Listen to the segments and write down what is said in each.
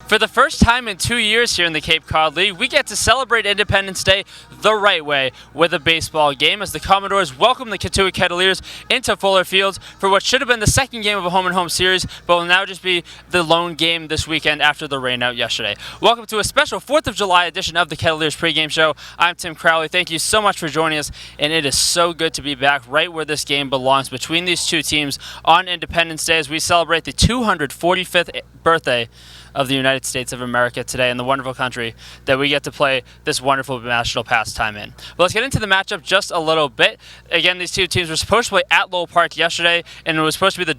For the first time in 2 years here in the Cape Cod League, we get to celebrate Independence Day the right way with a baseball game as the Commodores welcome the Cotuit Kettleers into Fuller Fields for what should have been the second game of a home-and-home series, but will now just be the lone game this weekend after the rain out yesterday. Welcome to a special 4th of July edition of the Kettleers pregame show. I'm Tim Crowley. Thank you so much for joining us, and it is so good to be back right where this game belongs between these two teams on Independence Day as we celebrate the 245th birthday of the United States of America today and the wonderful country that we get to play this wonderful national pastime in. But let's get into the matchup just a little bit. Again, these two teams were supposed to play at Lowell Park yesterday, and it was supposed to be the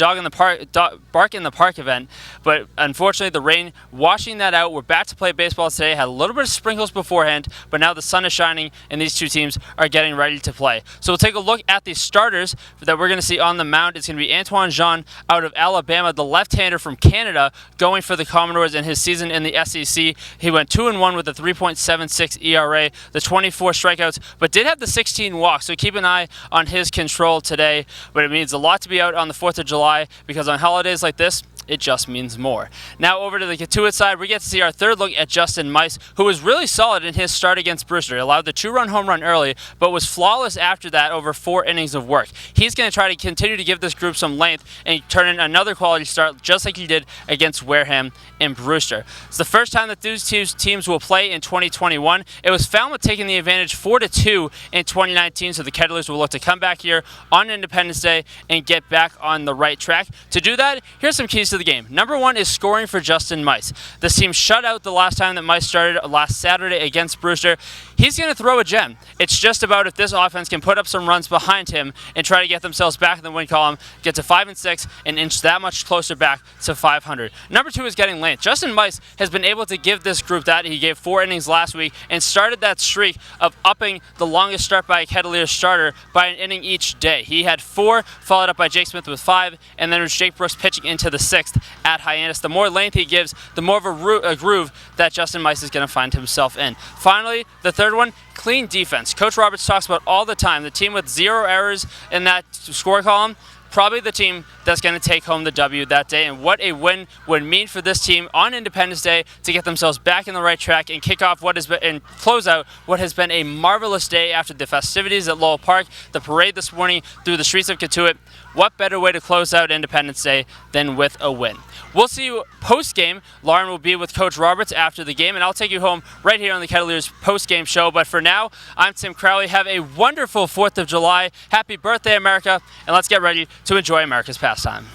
Bark in the Park event, but unfortunately the rain washing that out. We're back to play baseball today. Had a little bit of sprinkles beforehand, but now the sun is shining and these two teams are getting ready to play. So we'll take a look at the starters that we're going to see on the mound. It's going to be Antoine Jean out of Alabama, the left-hander from Canada, going for the Commodores in his season in the SEC. He went 2-1 with a 3.76 ERA, the 24 strikeouts, but did have the 16 walks, so keep an eye on his control today. But it means a lot to be out on the 4th of July because on holidays like this, it just means more. Now over to the Cotuit side, we get to see our third look at Justin Mice, who was really solid in his start against Brewster. He allowed the 2-run home run early, but was flawless after that over 4 innings of work. He's going to try to continue to give this group some length and turn in another quality start just like he did against Wareham and Brewster. It's the first time that these two teams will play in 2021. It was Falmouth taking the advantage 4-2 in 2019, so the Kettleers will look to come back here on Independence Day and get back on the right track. To do that, here's some keys to the game. Number one is scoring for Justin Mice. This team shut out the last time that Mice started last Saturday against Brewster. He's going to throw a gem. It's just about if this offense can put up some runs behind him and try to get themselves back in the win column, get to 5-6, and inch that much closer back to 500. Number two is getting length. Justin Mice has been able to give this group that. He gave 4 innings last week and started that streak of upping the longest start by a Kettleers starter by an inning each day. He had 4, followed up by Jake Smith with 5, and then it was Jake Brooks pitching into the 6th at Hyannis. The more length he gives, the more of a groove that Justin Mice is going to find himself in. Finally, the third one, clean defense. Coach Roberts talks about all the time, the team with 0 errors in that score column, probably the team that's going to take home the W that day, and what a win would mean for this team on Independence Day to get themselves back in the right track and kick off what has been and close out what has been a marvelous day after the festivities at Lowell Park, the parade this morning through the streets of Cotuit. What better way to close out Independence Day than with a win? We'll see you post-game. Lauren will be with Coach Roberts after the game, and I'll take you home right here on the Kettleers post-game show. But for now, I'm Tim Crowley. Have a wonderful 4th of July. Happy birthday, America, and let's get ready to enjoy America's pastime.